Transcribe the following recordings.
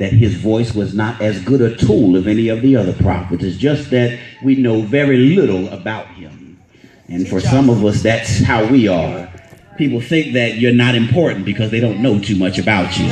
that his voice was not as good a tool of any of the other prophets. It's just that we know very little about him. And for some of us, that's how we are. People think that you're not important because they don't know too much about you.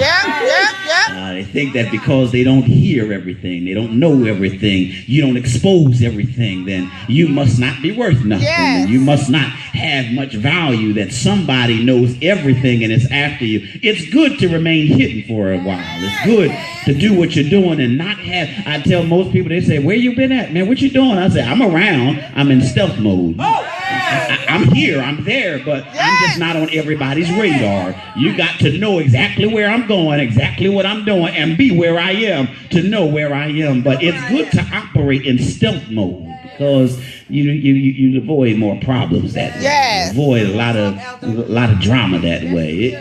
They think that because they don't hear everything, they don't know everything, you don't expose everything, then you must not be worth nothing. Yes. You must not have much value, that somebody knows everything and is after you. It's good to remain hidden for a while. It's good to do what you're doing and not have, I tell most people, they say, where you been at, man? What you doing? I say, I'm around. I'm in stealth mode. I'm here, I'm there, but I'm just not on everybody's radar. You got to know exactly where I'm going, exactly what I'm doing, and be where I am to know where I am. But it's good to operate in stealth mode because you avoid more problems that way. You avoid a lot of drama that way.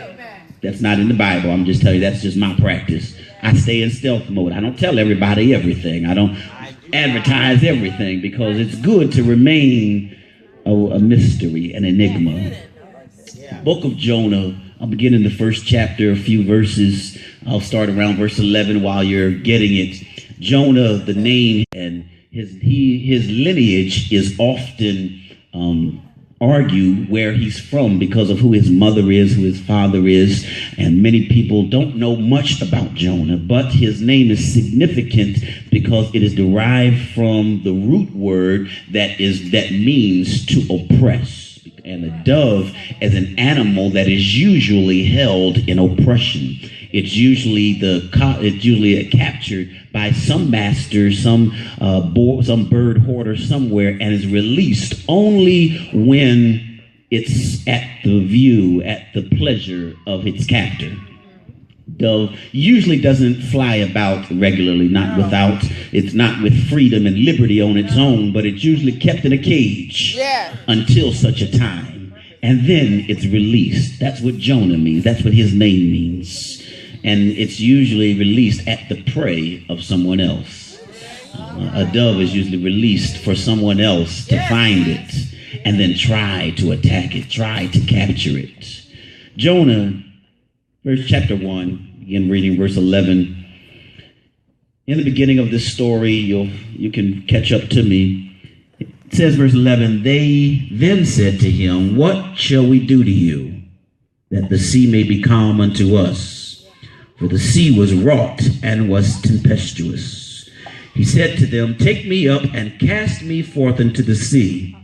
That's not in the Bible. I'm just telling you, that's just my practice. I stay in stealth mode. I don't tell everybody everything. I don't advertise everything because it's good to remain a mystery, an enigma. Book of Jonah, I'll begin in the first chapter, a few verses. I'll start around verse 11 while you're getting it. Jonah, the name, and his lineage is often argued where he's from because of who his mother is, who his father is, and many people don't know much about Jonah, but his name is significant because it is derived from the root word that means to oppress. And a dove as an animal that is usually held in oppression. It's usually captured by some master, some bird hoarder somewhere, and is released only when it's at the pleasure of its captor. Dove usually doesn't fly about regularly, it's not with freedom and liberty on its own, but it's usually kept in a cage until such a time. And then it's released. That's what Jonah means. That's what his name means. And it's usually released at the prey of someone else. A dove is usually released for someone else to find it and then try to attack it, try to capture it. Jonah, chapter 1, begin reading verse 11. In the beginning of this story, you can catch up to me. It says, verse 11, they then said to him, what shall we do to you, that the sea may be calm unto us? For the sea was wrought and was tempestuous. He said to them, take me up and cast me forth into the sea,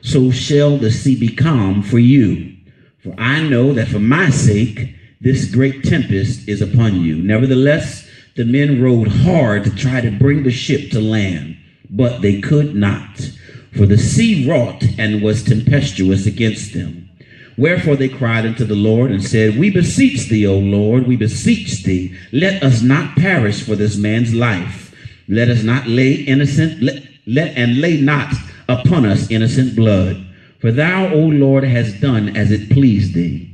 so shall the sea be calm for you. For I know that for my sake this great tempest is upon you. Nevertheless, the men rowed hard to try to bring the ship to land, but they could not, for the sea wrought and was tempestuous against them. Wherefore they cried unto the Lord and said, we beseech thee, O Lord, we beseech thee, let us not perish for this man's life. Let us not lay lay not upon us innocent blood. For thou, O Lord, hast done as it pleased thee.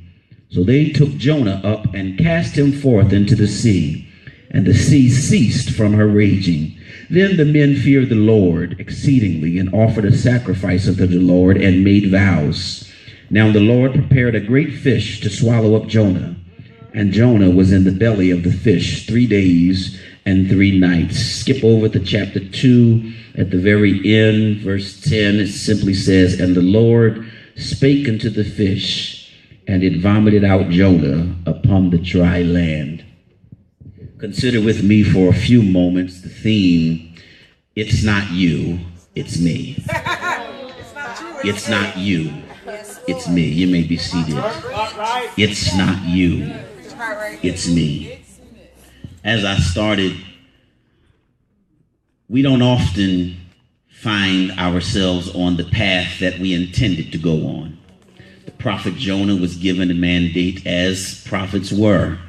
So they took Jonah up and cast him forth into the sea, and the sea ceased from her raging. Then the men feared the Lord exceedingly, and offered a sacrifice unto the Lord, and made vows. Now the Lord prepared a great fish to swallow up Jonah, and Jonah was in the belly of the fish 3 days and 3 nights. Skip over to chapter 2 at the very end, verse 10. It simply says, and the Lord spake unto the fish, and it vomited out Jonah upon the dry land. Consider with me for a few moments the theme, it's not you, it's me. It's not you, it's me. You may be seated. It's not you, it's me. As I started, we don't often find ourselves on the path that we intended to go on. The prophet Jonah was given a mandate, as prophets were,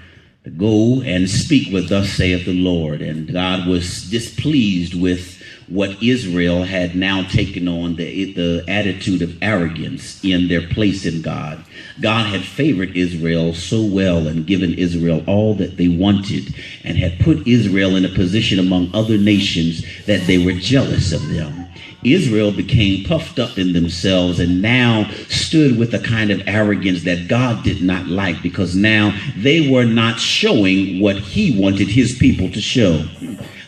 to go and speak what thus saith the Lord. And God was displeased with what Israel had now taken on, the attitude of arrogance in their place in God. God had favored Israel so well and given Israel all that they wanted, and had put Israel in a position among other nations that they were jealous of them. Israel became puffed up in themselves and now stood with a kind of arrogance that God did not like, because now they were not showing what he wanted his people to show.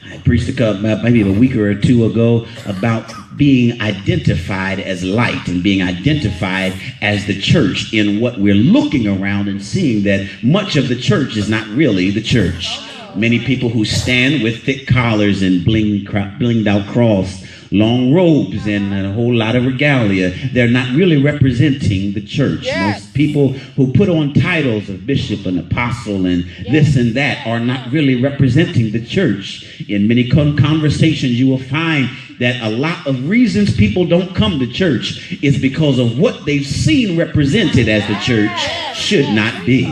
I preached maybe a week or two ago about being identified as light and being identified as the church in what we're looking around and seeing that much of the church is not really the church. Many people who stand with thick collars and blinged out cross, long robes, and a whole lot of regalia, they're not really representing the church. Yes. Most people who put on titles of bishop and apostle and this and that are not really representing the church. In many conversations, you will find that a lot of reasons people don't come to church is because of what they've seen represented as the church should not be.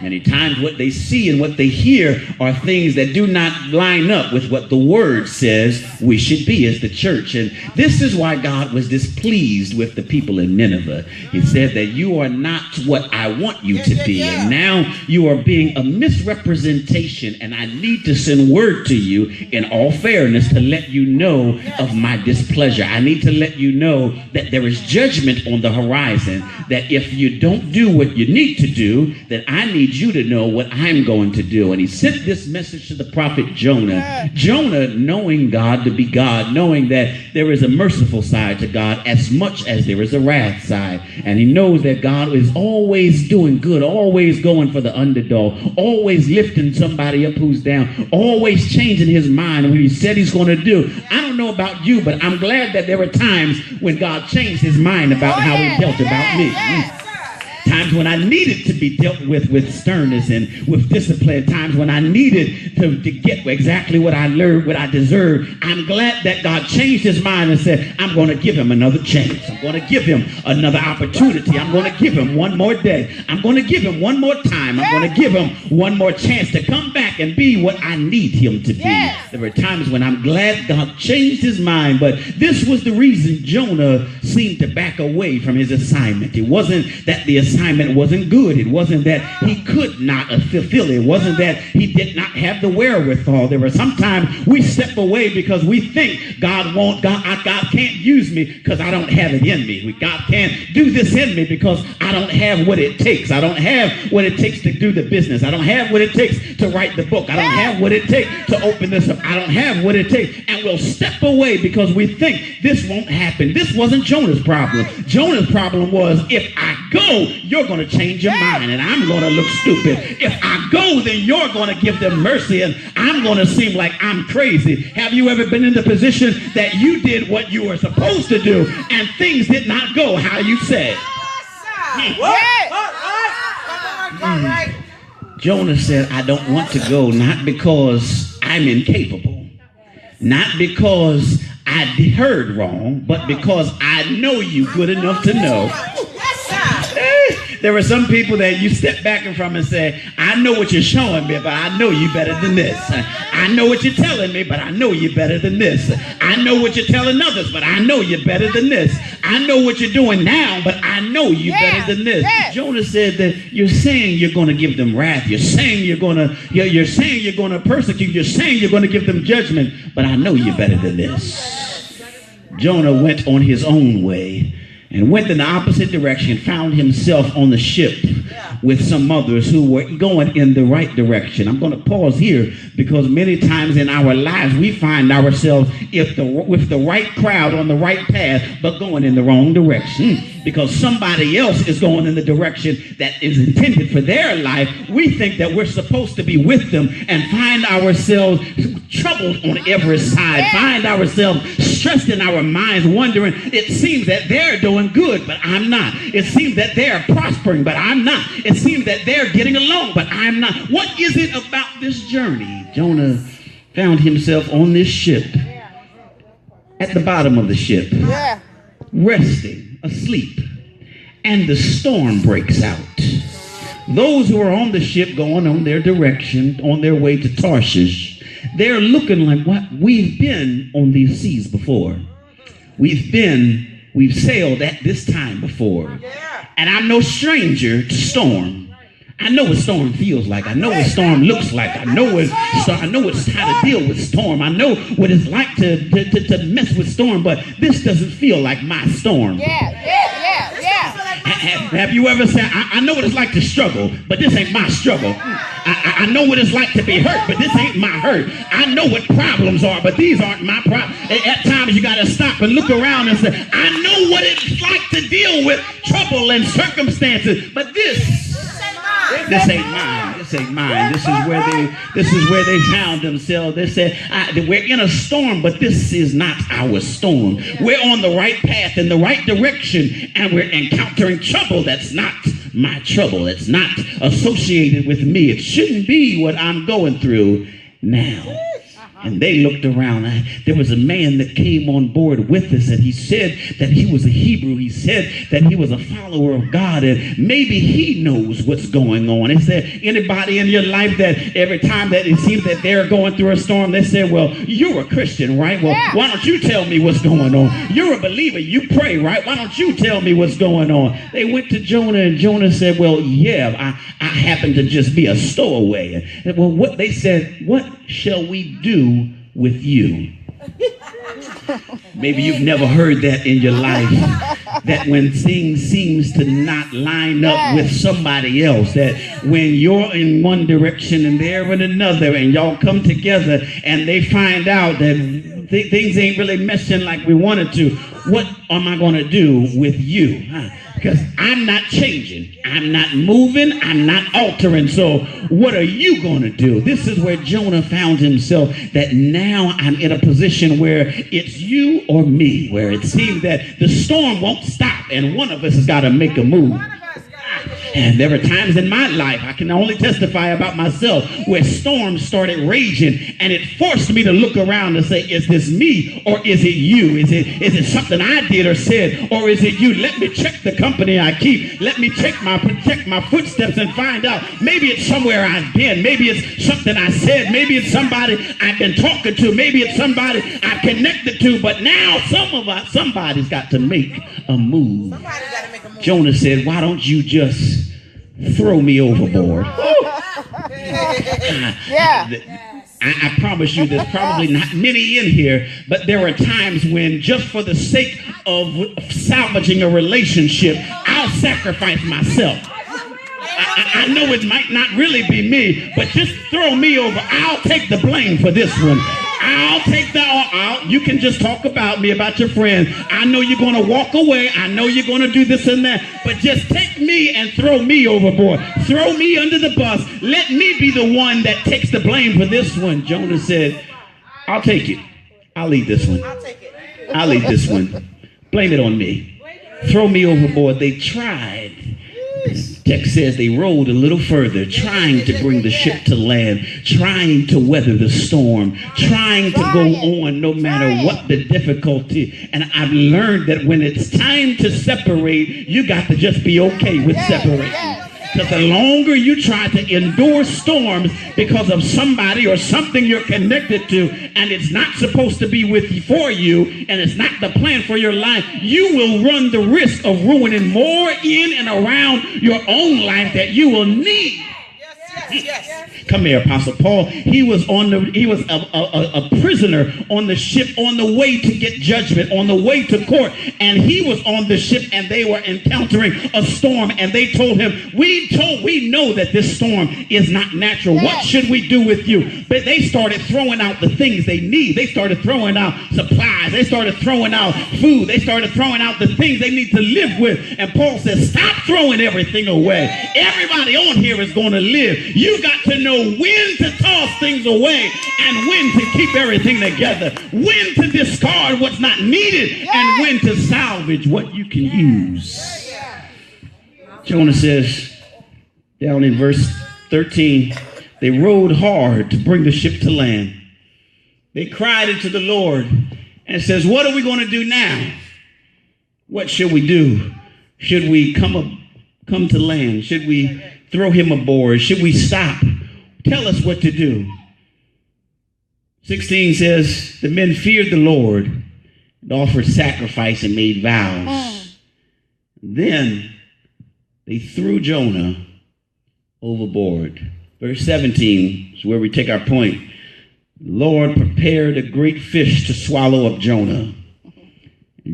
Many times what they see and what they hear are things that do not line up with what the word says we should be as the church. And this is why God was displeased with the people in Nineveh. He said that you are not what I want you to be. And now you are being a misrepresentation, and I need to send word to you in all fairness to let you know of my displeasure. I need to let you know that there is judgment on the horizon, that if you don't do what you need to do, that I need you to know what I'm going to do. And he sent this message to the prophet Jonah. Jonah, knowing God to be God, knowing that there is a merciful side to God as much as there is a wrath side. And he knows that God is always doing good, always going for the underdog, always lifting somebody up who's down, always changing his mind when he said he's going to do. I don't know about you, but I'm glad that there were times when God changed his mind about how he felt about me. Times when I needed to be dealt with sternness and with discipline. Times when I needed to get exactly what I learned, what I deserved. I'm glad that God changed his mind and said, I'm going to give him another chance. I'm going to give him another opportunity. I'm going to give him one more day. I'm going to give him one more time. I'm going to give him one more chance to come back and be what I need him to be. There were times when I'm glad God changed his mind, but this was the reason Jonah seemed to back away from his assignment. It wasn't that the assignment wasn't good. It wasn't that he could not fulfill it. It wasn't that he did not have the wherewithal. There were sometimes we step away because we think God can't use me because I don't have it in me. God can't do this in me because I don't have what it takes. I don't have what it takes to do the business. I don't have what it takes to write the book. I don't have what it takes to open this up. I don't have what it takes. And we'll step away because we think this won't happen. This wasn't Jonah's problem. Jonah's problem was, if I go, you're going to change your mind and I'm going to look stupid. If I go, then you're going to give them mercy and I'm going to seem like I'm crazy. Have you ever been in the position that you did what you were supposed to do and things did not go how you said? Jonah said, I don't want to go, not because I'm incapable, not because I heard wrong, but because I know you good enough to know. There are some people that you step back from and say, I know what you're showing me, but I know you better than this. I know what you're telling me, but I know you better than this. I know what you're telling others, but I know you're better than this. I know what you're doing now, but I know you better than this. Jonah said that you're saying you're going to give them wrath. You're saying you're going to persecute. You're saying you're going to give them judgment, but I know you're better than this. Jonah went on his own way and went in the opposite direction, found himself on the ship with some others who were going in the right direction. I'm going to pause here because many times in our lives we find ourselves with the right crowd on the right path, but going in the wrong direction. Because somebody else is going in the direction that is intended for their life. We think that we're supposed to be with them and find ourselves troubled on every side, find ourselves stressed in our minds, wondering, it seems that they're doing good, but I'm not. It seems that they're prospering, but I'm not. It seems that they're getting along, but I'm not. What is it about this journey? Jonah found himself on this ship, at the bottom of the ship, resting, asleep, and the storm breaks out. Those who are on the ship going on their direction, on their way to Tarshish, they're looking like, what? We've been on these seas before. We've sailed at this time before. And I'm no stranger to storm. I know what storm feels like. I know what storm looks like. I know it's how to deal with storm. I know what it's like to mess with storm, but this doesn't feel like my storm. Yeah. Have you ever said, I know what it's like to struggle, but this ain't my struggle. I know what it's like to be hurt, but this ain't my hurt. I know what problems are, but these aren't my problems. At times you got to stop and look around and say, I know what it's like to deal with trouble and circumstances, but this ain't mine. This ain't mine. This is where they found themselves. They said, we're in a storm, but this is not our storm. We're on the right path in the right direction, and we're encountering trouble that's not my trouble. It's not associated with me. It shouldn't be what I'm going through now. And they looked around. There was a man that came on board with us, and he said that he was a Hebrew. He said that he was a follower of God, and maybe he knows what's going on. Is there anybody in your life that every time that it seems that they're going through a storm, they say, well, you're a Christian, right? Well, why don't you tell me what's going on? You're a believer. You pray, right? Why don't you tell me what's going on? They went to Jonah, and Jonah said, well, yeah, I happen to just be a stowaway. And, well, what they said, what shall we do with you? Maybe you've never heard that in your life, that when things seems to not line up with somebody else, that when you're in one direction and they're in another, and y'all come together and they find out that things ain't really meshing like we wanted to, what am I going to do with you? Because I'm not changing. I'm not moving. I'm not altering. So what are you going to do? This is where Jonah found himself, that now I'm in a position where it's you or me, where it seems that the storm won't stop and one of us has got to make a move. And there were times in my life, I can only testify about myself, where storms started raging, and it forced me to look around and say, is this me or is it you? Is it something I did or said, or is it you? Let me check the company I keep. Let me check my footsteps and find out. Maybe it's somewhere I've been. Maybe it's something I said. Maybe it's somebody I've been talking to. Maybe it's somebody I've connected to. But now somebody's got to make a move. Jonah said, why don't you just throw me overboard? I promise you there's probably not many in here, but there are times when just for the sake of salvaging a relationship, I'll sacrifice myself. I know it might not really be me, but just throw me over. I'll take the blame for this one. I'll take that out. You can just talk about me, about your friend. I know you're going to walk away. I know you're going to do this and that. But just take me and throw me overboard. Throw me under the bus. Let me be the one that takes the blame for this one. Jonah said, I'll take it. I'll lead this one. I'll lead this one. Blame it on me. Throw me overboard. They tried. This text says they rowed a little further, trying to bring the ship to land, trying to weather the storm, trying to go on no matter what the difficulty. And I've learned that when it's time to separate, you got to just be okay with separating. Because the longer you try to endure storms because of somebody or something you're connected to, and it's not supposed to be with you, for you, and it's not the plan for your life, you will run the risk of ruining more in and around your own life that you will need. Yes. Come here, Apostle Paul. He was a prisoner on the ship on the way to get judgment, on the way to court, and he was on the ship, and they were encountering a storm, and they told him, we know that this storm is not natural. What should we do with you? But they started throwing out the things they need. They started throwing out supplies. They started throwing out food. They started throwing out the things they need to live with. And Paul says, stop throwing everything away. Everybody on here is going to live. You got to know when to toss things away and when to keep everything together, when to discard what's not needed, and when to salvage what you can use. Jonah says down in verse 13, they rowed hard to bring the ship to land. They cried unto the Lord and says, what are we going to do now? What should we do? Should we come to land? Should we throw him aboard? Should we stop? Tell us what to do. 16 says, the men feared the Lord and offered sacrifice and made vows. Then they threw Jonah overboard. Verse 17 is where we take our point. Lord prepared a great fish to swallow up Jonah.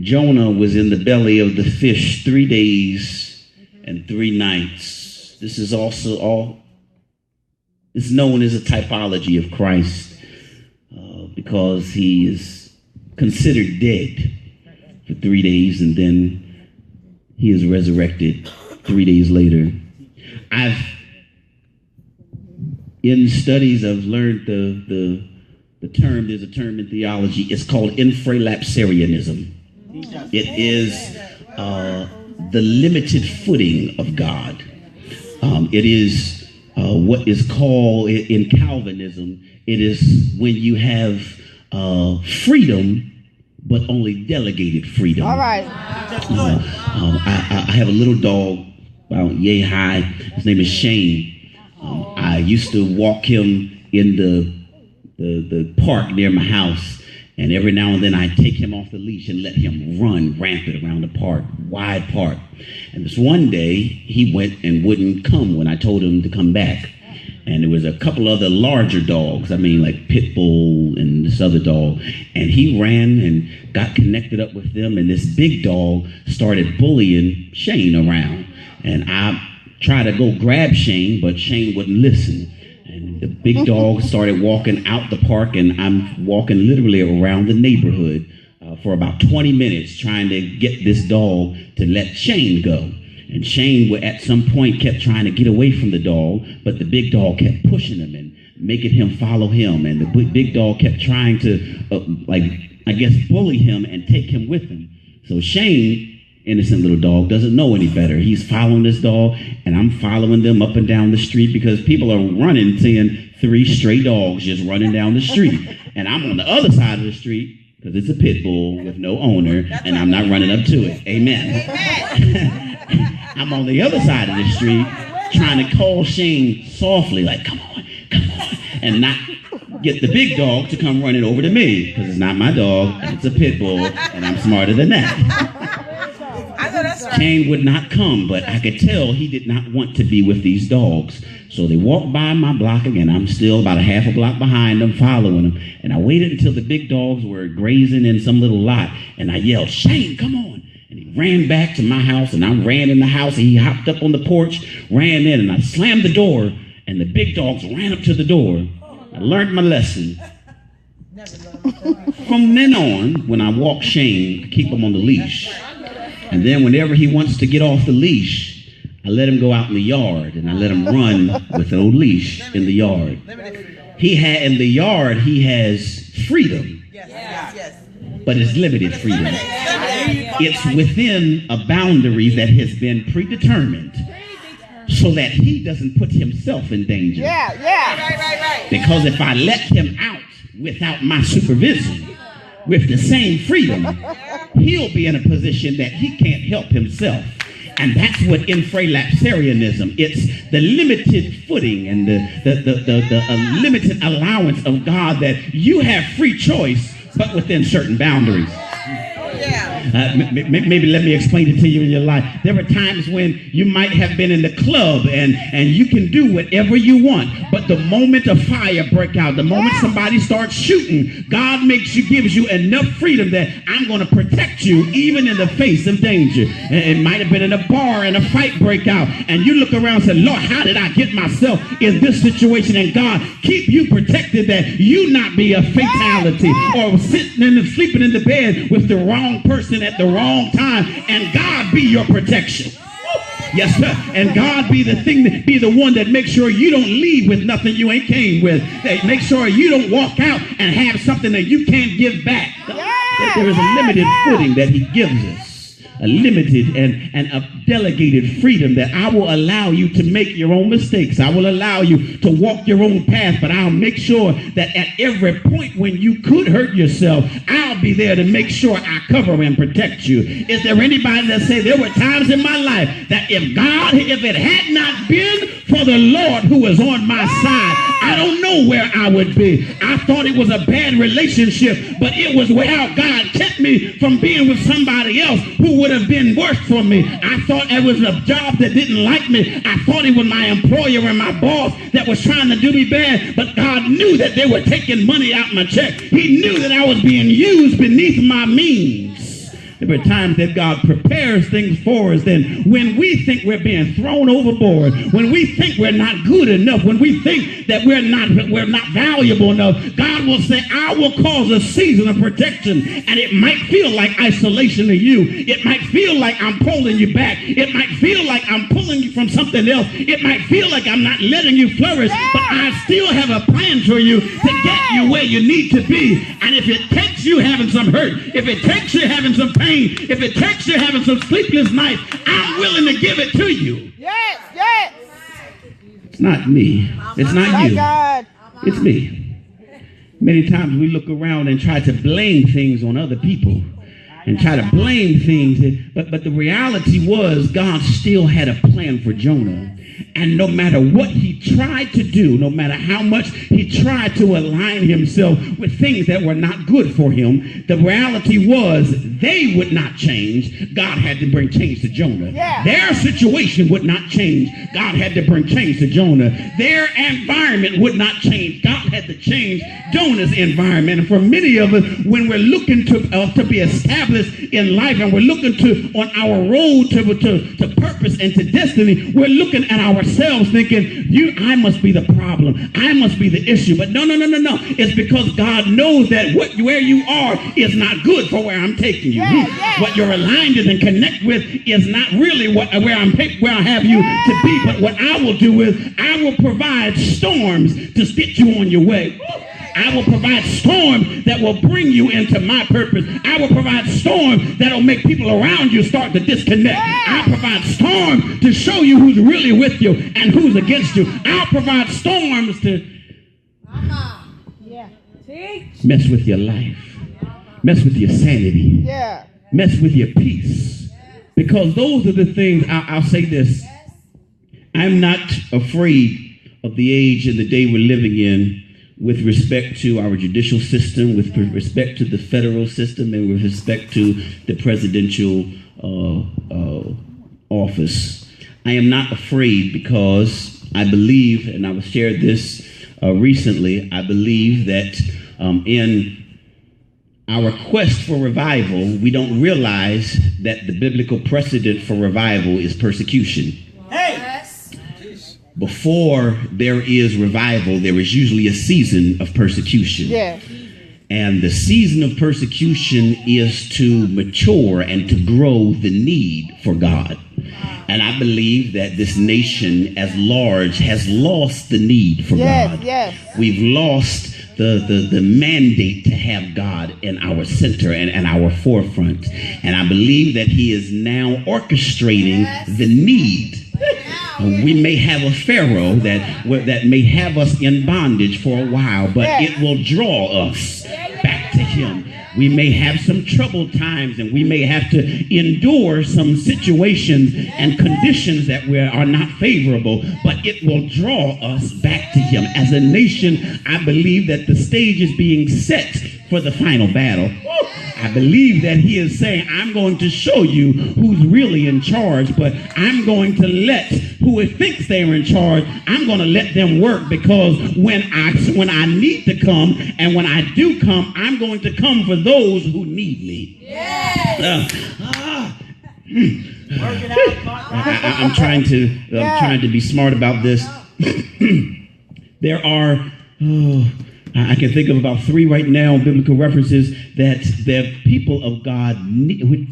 Jonah was in the belly of the fish 3 days and 3 nights. This is also is known as a typology of Christ because he is considered dead for 3 days and then he is resurrected 3 days later. In studies, I've learned the term, there's a term in theology, it's called infralapsarianism. It is the limited footing of God. It is what is called in Calvinism, it is when you have freedom, but only delegated freedom. All right. I have a little dog about yay high. His name is Shane. I used to walk him in the park near my house, and every now and then I take him off the leash and let him run rampant around the park, wide park. And this one day he went and wouldn't come when I told him to come back. And there was a couple other larger dogs, like Pit Bull and this other dog. And he ran and got connected up with them. And this big dog started bullying Shane around. And I tried to go grab Shane, but Shane wouldn't listen. And the big dog started walking out the park. And I'm walking literally around the neighborhood for about 20 minutes trying to get this dog to let Shane go. And Shane at some point kept trying to get away from the dog, but the big dog kept pushing him and making him follow him. And the big dog kept trying to, bully him and take him with him. So Shane, innocent little dog, doesn't know any better. He's following this dog, and I'm following them up and down the street because people are running, seeing 3 stray dogs just running down the street. And I'm on the other side of the street because it's a pit bull with no owner, and I'm not running up to it. Amen. I'm on the other side of the street trying to call Shane softly, like, come on, and not get the big dog to come running over to me because it's not my dog, and it's a pit bull, and I'm smarter than that. I know that's right. Shane would not come, but I could tell he did not want to be with these dogs. So they walked by my block again. I'm still about a half a block behind them, following them. And I waited until the big dogs were grazing in some little lot, and I yelled, Shane, come on. And he ran back to my house, and I ran in the house, and he hopped up on the porch, ran in, and I slammed the door, and the big dogs ran up to the door. I learned my lesson. From then on, when I walk Shane, I keep him on the leash. And then whenever he wants to get off the leash, I let him go out in the yard, and I let him run with no leash in the yard. In the yard, he has freedom. But it's limited freedom. It's within a boundary that has been predetermined so that he doesn't put himself in danger. Right. Because if I let him out without my supervision, with the same freedom, he'll be in a position that he can't help himself. And that's what infralapsarianism, it's the limited footing and the limited allowance of God that you have free choice, but within certain boundaries. Maybe let me explain it to you in your life. There were times when you might have been in the club and you can do whatever you want, but the moment a fire breaks out, the moment somebody starts shooting, God gives you enough freedom that I'm going to protect you even in the face of danger. It might have been in a bar and a fight break out, and you look around and say, Lord, how did I get myself in this situation? And God, keep you protected that you not be a fatality or sleeping in the bed with the wrong person at the wrong time, and God be your protection. Yes, sir. And God be the one that makes sure you don't leave with nothing you ain't came with. That make sure you don't walk out and have something that you can't give back. That there is a limited footing that he gives us. A limited and a delegated freedom that I will allow you to make your own mistakes. I will allow you to walk your own path, but I'll make sure that at every point when you could hurt yourself, I'll be there to make sure I cover and protect you. Is there anybody that say there were times in my life that if it had not been for the Lord who was on my side, I don't know where I would be. I thought it was a bad relationship, but it was how God kept me from being with somebody else who would have been worse for me. I thought it was a job that didn't like me. I thought it was my employer and my boss that was trying to do me bad. But God knew that they were taking money out my check. He knew that I was being used beneath my means. There are times that God prepares things for us. Then when we think we're being thrown overboard, when we think we're not good enough, when we think that we're not valuable enough, God will say, I will cause a season of protection. And it might feel like isolation to you. It might feel like I'm pulling you back. It might feel like I'm pulling you from something else. It might feel like I'm not letting you flourish, but I still have a plan for you to get you where you need to be. And if it takes you having some hurt, if it takes you having some pain, if it takes you having some sleepless nights, I'm willing to give it to you. Yes, yes. It's not me. It's not My you. God. It's me. Many times we look around and try to blame things on other people and try to blame things. But the reality was God still had a plan for Jonah. And no matter what he tried to do, no matter how much he tried to align himself with things that were not good for him, the reality was they would not change. God had to bring change to Jonah. Yeah. Their situation would not change. God had to bring change to Jonah. Their environment would not change. God had to change Jonah's environment. And for many of us, when we're looking to be established in life and we're looking to on our road to purpose and to destiny, we're looking at ourselves thinking, I must be the problem. I must be the issue. But no. It's because God knows that where you are is not good for where I'm taking you. Yeah. What you're aligned with and connect with is not really where I have you to be. But what I will do is I will provide storms to get you on your way. I will provide storms that will bring you into my purpose. I will provide storms that will make people around you start to disconnect. I'll provide storms to show you who's really with you and who's against you. I'll provide storms to mess with your life, mess with your sanity, mess with your peace. Because those are the things, I'll say this, I'm not afraid of the age and the day we're living in with respect to our judicial system, with respect to the federal system, and with respect to the presidential office. I am not afraid because I believe, and I was shared this recently, I believe that in our quest for revival, we don't realize that the biblical precedent for revival is persecution. Before there is revival, there is usually a season of persecution. Yeah. And the season of persecution is to mature and to grow the need for God. And I believe that this nation as large has lost the need for God. Yes. We've lost the mandate to have God in our center and our forefront. And I believe that he is now orchestrating the need. We may have a Pharaoh that may have us in bondage for a while, but it will draw us back to him. We may have some troubled times and we may have to endure some situations and conditions that are not favorable, but it will draw us back to him. As a nation, I believe that the stage is being set for the final battle. I believe that he is saying, I'm going to show you who's really in charge, but I'm going to let who thinks they're in charge, I'm going to let them work, because when I need to come and when I do come, I'm going to come for those who need me. Yes. I'm trying to be smart about this. There are I can think of about 3 right now, biblical references that the people of God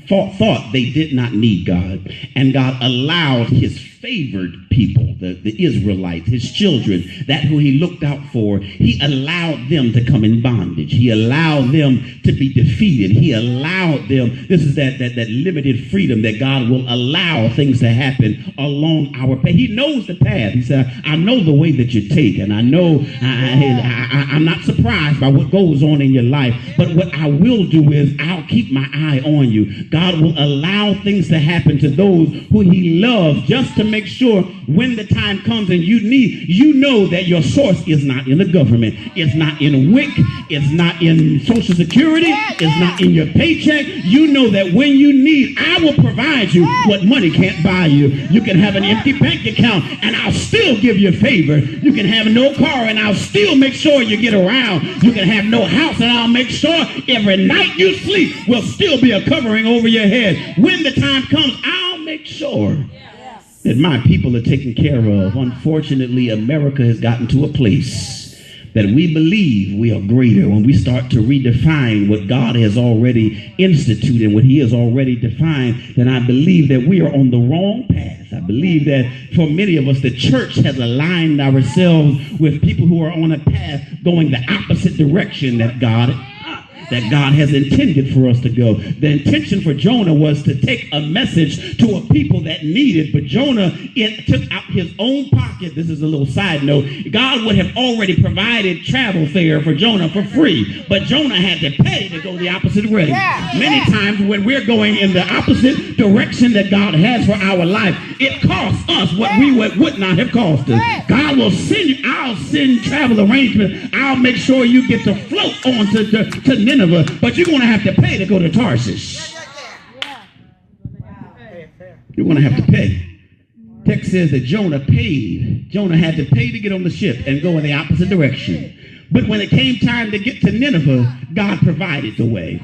thought they did not need God. And God allowed his favored people, the Israelites, his children, that who he looked out for, he allowed them to come in bondage. He allowed them to be defeated. He allowed them, this is that limited freedom that God will allow things to happen along our path. He knows the path. He said, I know the way that you take, and I know I'm not surprised by what goes on in your life, but what I will do is I'll keep my eye on you. God will allow things to happen to those who he loves just to make sure when the time comes and you know that your source is not in the government. It's not in WIC. It's not in Social Security. It's not in your paycheck. You know that when you need, I will provide you what money can't buy you. You can have an empty bank account and I'll still give you a favor. You can have no car and I'll still make sure you get around. You can have no house and I'll make sure every night you sleep will still be a covering over your head. When the time comes, I'll make sure that my people are taken care of. Unfortunately, America has gotten to a place that we believe we are greater when we start to redefine what God has already instituted and what he has already defined. Then I believe that we are on the wrong path. I believe that for many of us, the church has aligned ourselves with people who are on a path going the opposite direction that God has intended for us to go. The intention for Jonah was to take a message to a people that needed, but Jonah took out his own pocket. This is a little side note. God would have already provided travel fare for Jonah for free, but Jonah had to pay to go the opposite way. Many times when we're going in the opposite direction that God has for our life, it costs us what we would not have cost us. God will send you, I'll send travel arrangements. I'll make sure you get to float on to Nineveh, but you're going to have to pay to go to Tarshish. You're going to have to pay. Text says that Jonah paid. Jonah had to pay to get on the ship and go in the opposite direction. But when it came time to get to Nineveh, God provided the way.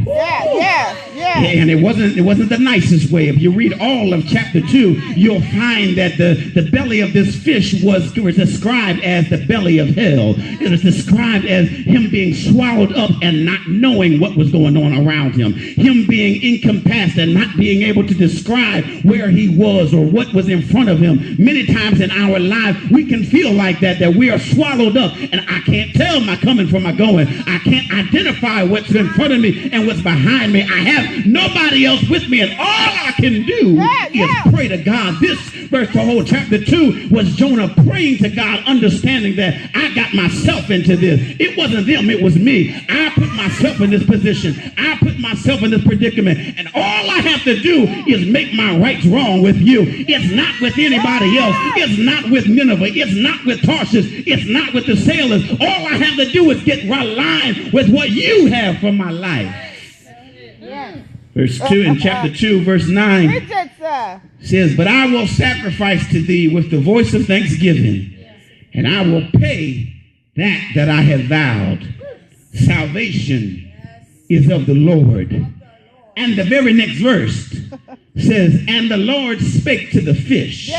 And it wasn't the nicest way. If you read all of chapter 2, you'll find that the belly of this fish was described as the belly of hell. It was described as him being swallowed up and not knowing what was going on around him. Him being encompassed and not being able to describe where he was or what was in front of him. Many times in our life, we can feel like that we are swallowed up and I can't tell my coming from my going. I can't identify what's in front of me and what's behind me. I have nobody else with me, and all I can do is pray to God. This verse, the whole chapter 2, was Jonah praying to God, understanding that I got myself into this. It wasn't them, it was me. I put myself in this position. I put myself in this predicament, and all I have to do is make my rights wrong with you. It's not with anybody else. It's not with Nineveh. It's not with Tarshish. It's not with the sailors. All I have to do is get aligned with what you have for my life. Verse 2 in chapter 2, verse 9 says, but I will sacrifice to thee with the voice of thanksgiving, and I will pay that I have vowed. Salvation is of the Lord. And the very next verse says, and the Lord spake to the fish,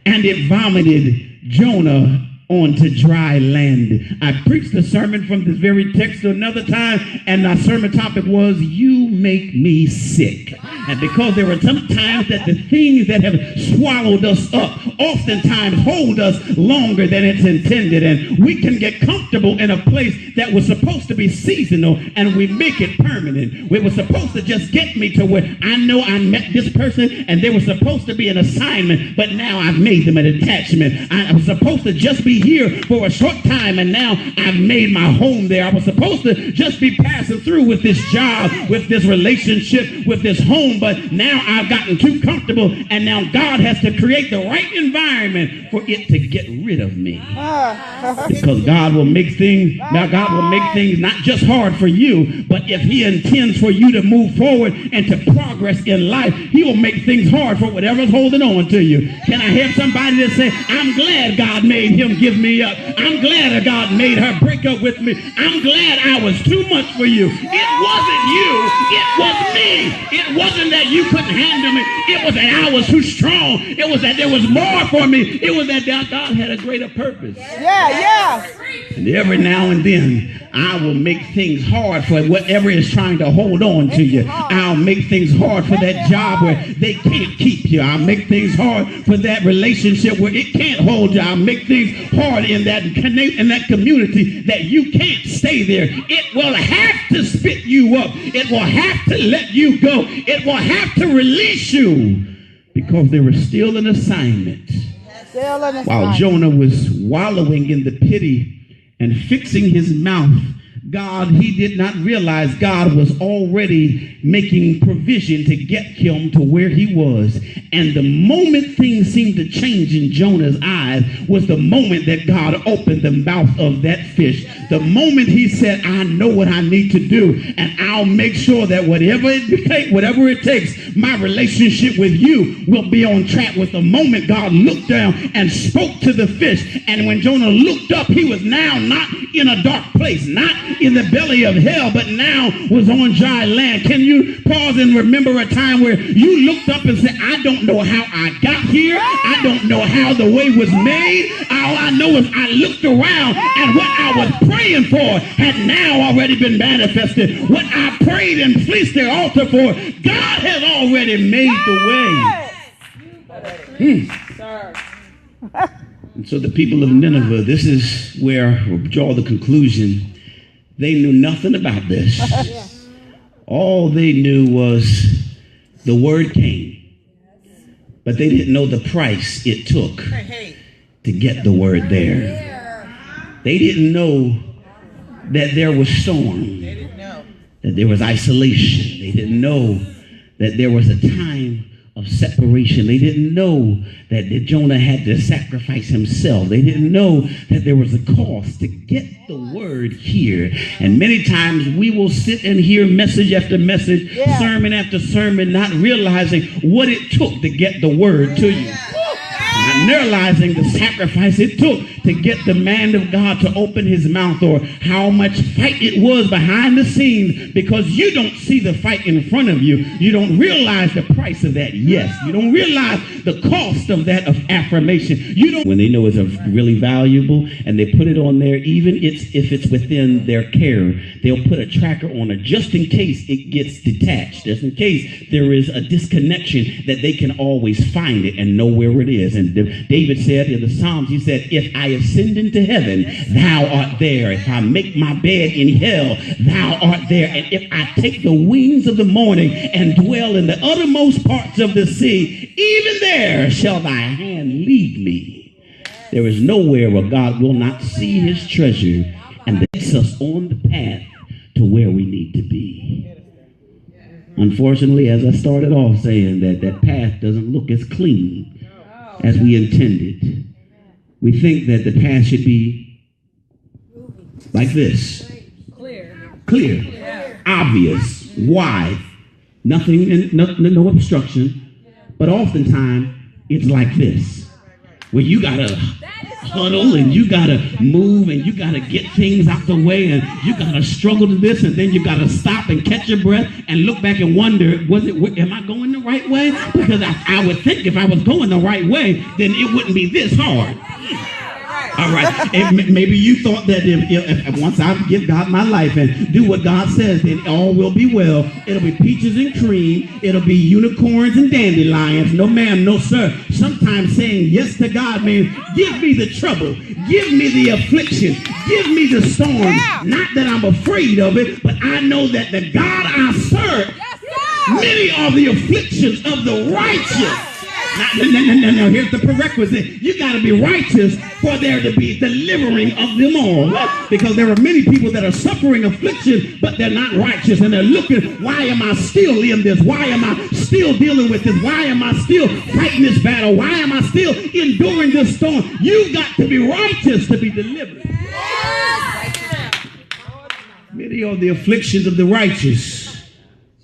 and it vomited Jonah onto dry land. I preached a sermon from this very text another time, and our sermon topic was, you make me sick. And because there are some times that the things that have swallowed us up oftentimes hold us longer than it's intended, and we can get comfortable in a place that was supposed to be seasonal, and we make it permanent. We were supposed to just get me to where I know I met this person, and they were supposed to be an assignment, but now I've made them an attachment. I was supposed to just be here for a short time, and now I've made my home there. I was supposed to just be passing through with this job, with this relationship, with this home, but now I've gotten too comfortable, and now God has to create the right environment for it to get rid of me. Because God will make things not just hard for you, but if he intends for you to move forward and to progress in life, he will make things hard for whatever's holding on to you. Can I have somebody that say, I'm glad God made him give me up. I'm glad that God made her break up with me. I'm glad I was too much for you. It wasn't you. It was me. It wasn't that you couldn't handle me. It was that I was too strong. It was that there was more for me. It was that God had a greater purpose. And every now and then, I will make things hard for whatever is trying to hold on to you. I'll make things hard for that job where they can't keep you. I'll make things hard for that relationship where it can't hold you. I'll make things hard in that community that you can't stay there. It will have to spit you up. It will have to let you go. It will have to release you because there was still an assignment. While Jonah was wallowing in the pity and fixing his mouth he did not realize God was already making provision to get him to where he was. And the moment things seemed to change in Jonah's eyes was the moment that God opened the mouth of that fish. The moment he said, I know what I need to do, and I'll make sure that whatever it takes, my relationship with you will be on track. Was the moment God looked down and spoke to the fish. And when Jonah looked up, he was now not in a dark place, not in the belly of hell, but now was on dry land. Can you pause and remember a time where you looked up and said, I don't know how I got here. I don't know how the way was made. All I know is I looked around and what I was praying for had now already been manifested. What I prayed and fleeced the altar for, God has already made the way. And so the people of Nineveh, this is where we'll draw the conclusion. They knew nothing about this. All they knew was the word came, but they didn't know the price it took to get the word there. They didn't know that there was storm, that there was isolation. They didn't know that there was a time of separation. They didn't know that Jonah had to sacrifice himself. They didn't know that there was a cost to get the word here. And many times we will sit and hear message after message, sermon after sermon, not realizing what it took to get the word to you. Not realizing the sacrifice it took to get the man of God to open his mouth, or how much fight it was behind the scenes, because you don't see the fight in front of you. You don't realize the price of that yes. You don't realize the cost of that of affirmation. You don't. When they know it's really valuable and they put it on there, even if it's within their care, they'll put a tracker on it just in case it gets detached, just in case there is a disconnection, that they can always find it and know where it is. And David said in the Psalms, he said, if I ascend into heaven, thou art there. If I make my bed in hell, thou art there. And if I take the wings of the morning and dwell in the uttermost parts of the sea, even there shall thy hand lead me. There is nowhere where God will not see his treasure and takes us on the path to where we need to be. Unfortunately, as I started off saying, that path doesn't look as clean as we intended. We think that the path should be like this. Clear. Obvious. Wide. Nothing, no obstruction. But oftentimes, it's like this, where you gotta huddle and you gotta move and you gotta get things out the way and you gotta struggle to this, and then you gotta stop and catch your breath and look back and wonder, am I going the right way? Because I would think if I was going the right way, then it wouldn't be this hard. All right. Maybe you thought that if once I give God my life and do what God says, then all will be well. It'll be peaches and cream. It'll be unicorns and dandelions. No ma'am, no sir. Sometimes saying yes to God means give me the trouble. Give me the affliction. Give me the storm. Yeah. Not that I'm afraid of it, but I know that the God I serve, many are the afflictions of the righteous. No, here's the prerequisite. You got to be righteous for there to be delivering of them all. Because there are many people that are suffering affliction, but they're not righteous. And they're looking, why am I still in this? Why am I still dealing with this? Why am I still fighting this battle? Why am I still enduring this storm? You've got to be righteous to be delivered. Many are the afflictions of the righteous,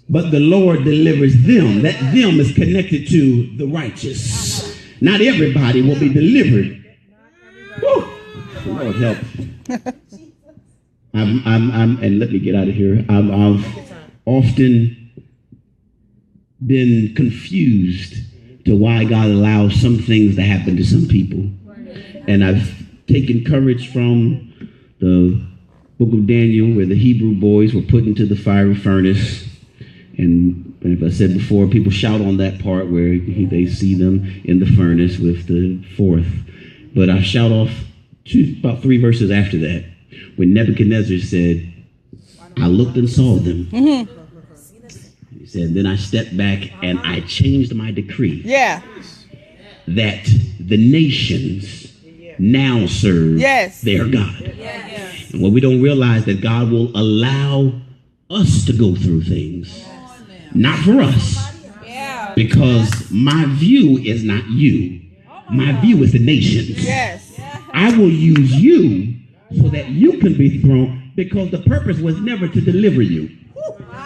but the Lord delivers them. That them is connected to the righteous. Not everybody will be delivered. Woo. Lord help. And let me get out of here. I've often been confused to why God allows some things to happen to some people. And I've taken courage from the book of Daniel, where the Hebrew boys were put into the fiery furnace. And as I said before, people shout on that part where they see them in the furnace with the fourth. But I shout off about 3 verses after that, when Nebuchadnezzar said, I looked and saw them. Mm-hmm. He said, then I stepped back and I changed my decree. Yeah. That the nations now serve their God. And what we don't realize that God will allow us to go through things, not for us, because my view is not you. My view is the nations. I will use you so that you can be thrown, because the purpose was never to deliver you.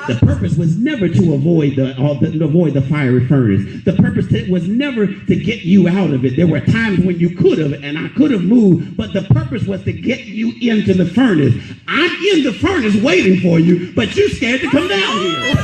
The purpose was never to avoid the fiery furnace. The purpose was never to get you out of it. There were times when you could have, and I could have moved, but the purpose was to get you into the furnace. I'm in the furnace waiting for you, but you're scared to come down here.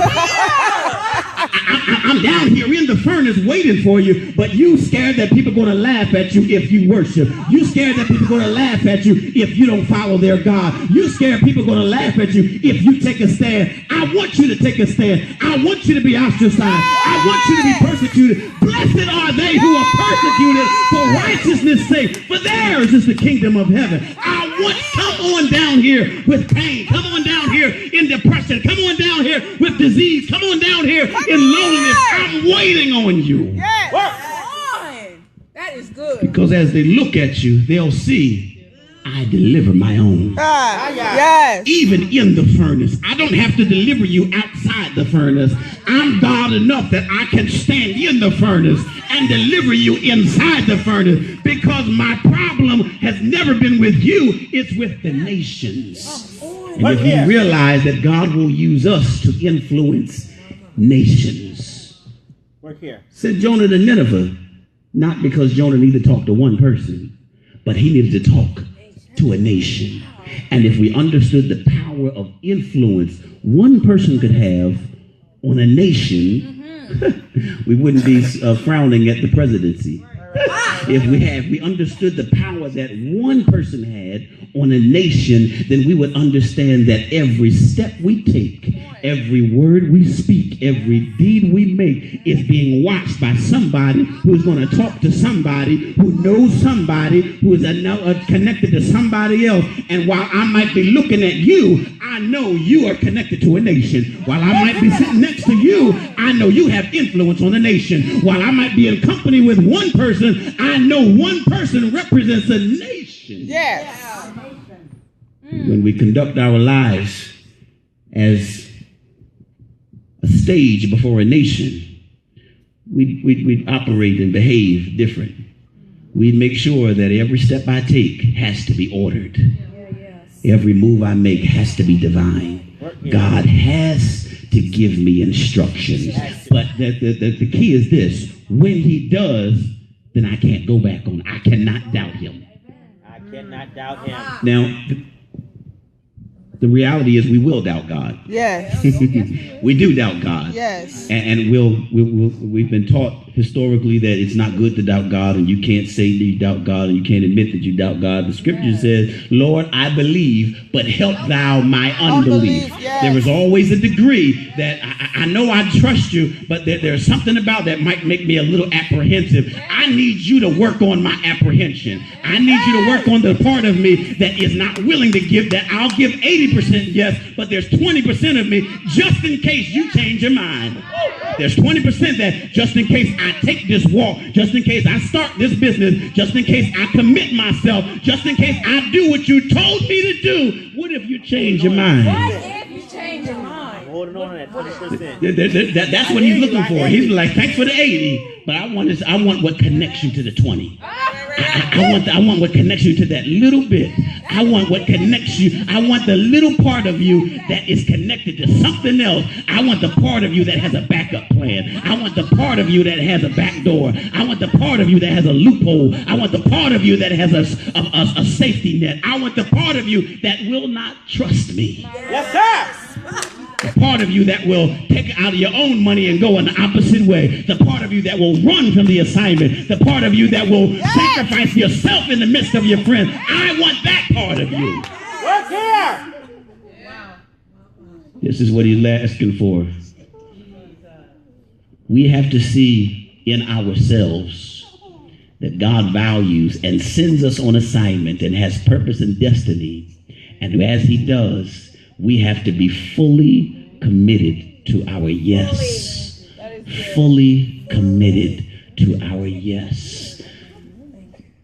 I'm down here in the furnace waiting for you, but you scared that people are going to laugh at you if you worship. You scared that people are going to laugh at you if you don't follow their God. You scared people are going to laugh at you if you take a stand. I want you to take a stand. I want you to be ostracized. I want you to be persecuted. Blessed are they who are persecuted for righteousness' sake, for theirs is the kingdom of heaven. Come on down here with pain. Come on down here in depression. Come on down here with disease. Come on down here in loneliness. I'm waiting on you. Yes. That is good. Because as they look at you, they'll see I deliver my own. Yes. Even in the furnace. I don't have to deliver you outside the furnace. I'm God enough that I can stand in the furnace and deliver you inside the furnace, because my problem has never been with you. It's with the nations. And if you realize that God will use us to influence nations. Said Jonah to Nineveh, not because Jonah needed to talk to one person, but he needed to talk to a nation. And if we understood the power of influence one person could have on a nation, we wouldn't be frowning at the presidency. If we understood the power that one person had on a nation, then we would understand that every step we take, every word we speak, every deed we make is being watched by somebody who's going to talk to somebody who knows somebody who is connected to somebody else. And while I might be looking at you, I know you are connected to a nation. While I might be sitting next to you, I know you have influence on a nation. While I might be in company with one person, I know one person represents a nation. Yes. When we conduct our lives as a stage before a nation, we operate and behave different. We make sure that every step I take has to be ordered. Every move I make has to be divine. God has to give me instructions. But the key is this: when he does, then I can't go back on. I cannot doubt him. I cannot doubt him. Now, the reality is we will doubt God. Yes. We do doubt God. Yes. And we've been taught historically that it's not good to doubt God, and you can't say that you doubt God, and you can't admit that you doubt God. The scripture says, Lord, I believe, but help thou my unbelief. Yes. There is always a degree that I know I trust you, but there's something about that might make me a little apprehensive. I need you to work on my apprehension. I need you to work on the part of me that is not willing to give that. I'll give 80% yes, but there's 20% of me just in case you change your mind. There's 20% that just in case I take this walk, just in case I start this business, just in case I commit myself, just in case I do what you told me to do. What if you change your mind? What if you change your mind? Holding on at 20%. That's what he's looking for. He's like, thanks for the 80, but I want what connects you to the 20. I want what connects you to that little bit. I want what connects you. I want the little part of you that is connected to something else. I want the part of you that has a backup plan. I want the part of you that has a back door. I want the part of you that has a loophole. I want the part of you that has a safety net. I want the part of you that will not trust me. Yes, sir. The part of you that will take out of your own money and go in the opposite way. The part of you that will run from the assignment. The part of you that will sacrifice yourself in the midst of your friends. I want that part of you. Work here. This is what he's asking for. We have to see in ourselves that God values and sends us on assignment and has purpose and destiny. And as he does, we have to be fully committed to our yes. Fully committed to our yes.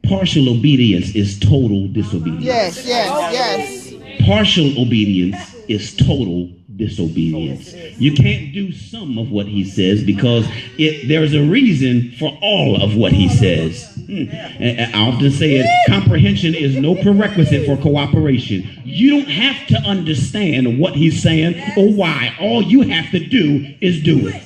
Partial obedience is total disobedience. Yes, yes, yes. Partial obedience is total disobedience. You can't do some of what he says because there's a reason for all of what he says. And I often say it, comprehension is no prerequisite for cooperation. You don't have to understand what he's saying or why. All you have to do is do it.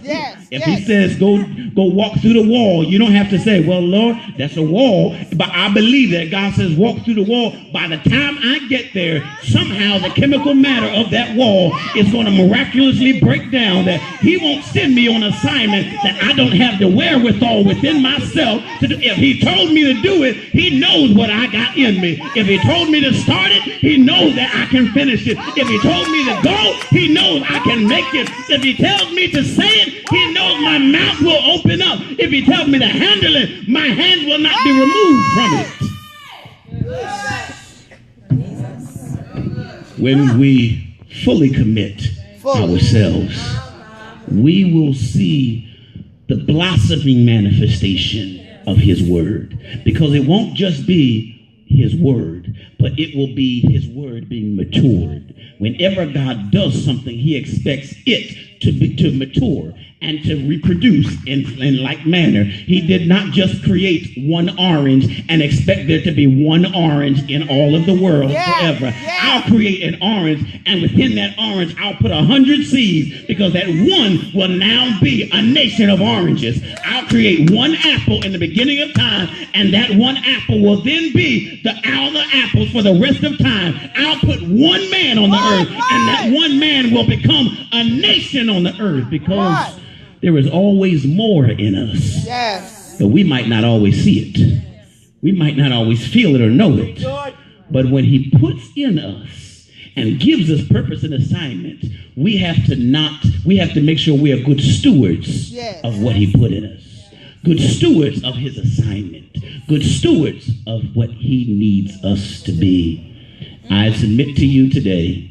If he says go walk through the wall, you don't have to say, well, Lord, that's a wall. But I believe that God says walk through the wall. By the time I get there, somehow the chemical matter of that wall is going to miraculously break down, that he won't send me on assignment that I don't have the wherewithal within myself to do. If he told me to do it, he knows what I got in me. If he told me to start it, he knows that I can finish it. If he told me to go, he knows I can make it. If he tells me to say it, he knows my mouth will open up. If he tells me to handle it, my hands will not be removed from it. When we fully commit ourselves, we will see the blossoming manifestation of his word, because it won't just be his word, but it will be his word being matured. Whenever God does something, he expects it to mature and to reproduce in like manner. He did not just create one orange and expect there to be one orange in all of the world forever. I'll create an orange, and within that orange, I'll put 100 seeds, because that one will now be a nation of oranges. I'll create one apple in the beginning of time, and that one apple will then be all the apples for the rest of time. I'll put one man on the earth, and that one man will become a nation on the earth, because there is always more in us. But we might not always see it. We might not always feel it or know it. But when he puts in us and gives us purpose and assignment, we have to make sure we are good stewards of what he put in us. Good stewards of his assignment. Good stewards of what he needs us to be. I submit to you today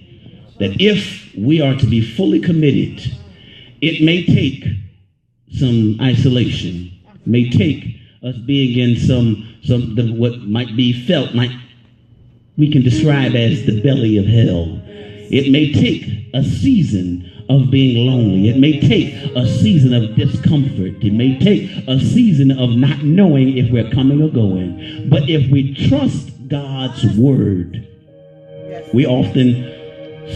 that if we are to be fully committed, it may take some isolation, may take us being in what might be felt, we can describe as the belly of hell. It may take a season of being lonely. It may take a season of discomfort. It may take a season of not knowing if we're coming or going. But if we trust God's word, we often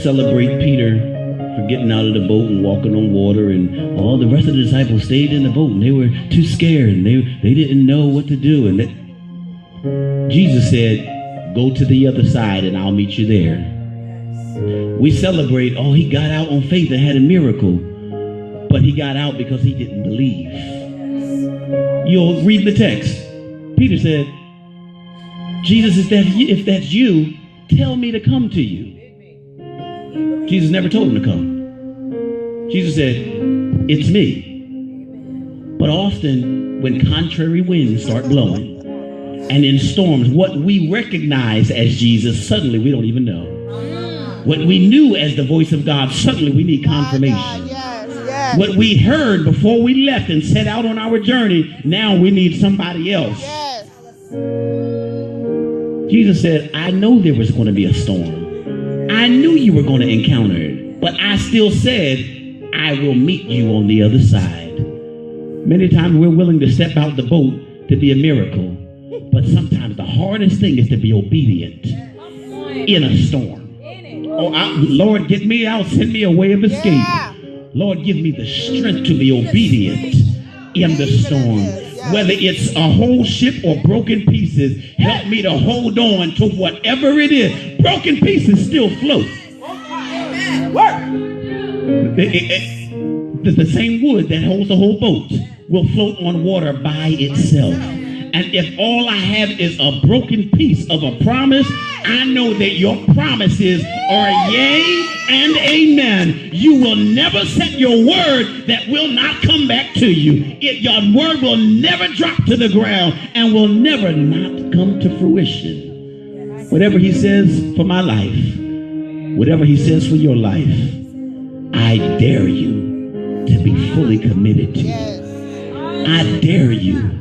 celebrate Peter for getting out of the boat and walking on water, and all the rest of the disciples stayed in the boat, and they were too scared, and they didn't know what to do. And Jesus said, go to the other side and I'll meet you there. We celebrate, he got out on faith and had a miracle, but he got out because he didn't believe. You'll read the text. Peter said, Jesus, if that's you, tell me to come to you. Jesus never told him to come. Jesus said, it's me. But often when contrary winds start blowing and in storms, what we recognize as Jesus, suddenly we don't even know. What we knew as the voice of God, suddenly we need confirmation. What we heard before we left and set out on our journey, now we need somebody else. Jesus said, I know there was going to be a storm. I knew you were going to encounter it, but I still said, I will meet you on the other side. Many times we're willing to step out the boat to be a miracle, but sometimes the hardest thing is to be obedient in a storm. Lord, get me out, send me a way of escape. Lord, give me the strength to be obedient in the storm. Whether it's a whole ship or broken pieces, help me to hold on to whatever it is. Broken pieces still float. The same wood that holds the whole boat will float on water by itself. And if all I have is a broken piece of a promise, I know that your promises are yea and amen. You will never set your word that will not come back to you. Your word will never drop to the ground and will never not come to fruition. Whatever he says for my life, whatever he says for your life, I dare you to be fully committed to. I dare you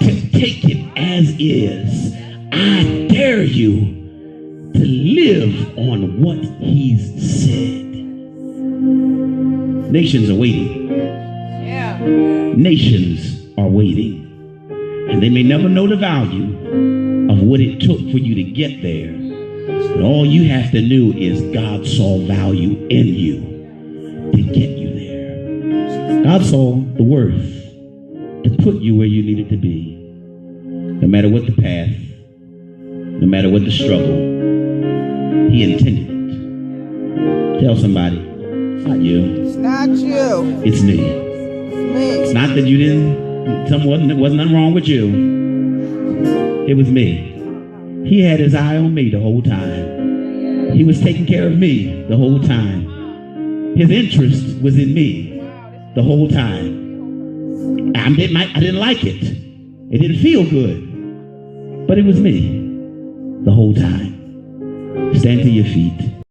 to take it as is. I dare you to live on what he's said. Nations are waiting. Yeah. Nations are waiting. And they may never know the value of what it took for you to get there. But all you have to do is God saw value in you to get you there. God saw the worth to put you where you needed to be. No matter what the path, no matter what the struggle, he intended it. Tell somebody, it's not you. It's not you. It's me. Me. It's not that you didn't, there wasn't nothing wrong with you. It was me. He had his eye on me the whole time. He was taking care of me the whole time. His interest was in me the whole time. I didn't like it. It didn't feel good. But it was me the whole time. Stand to your feet.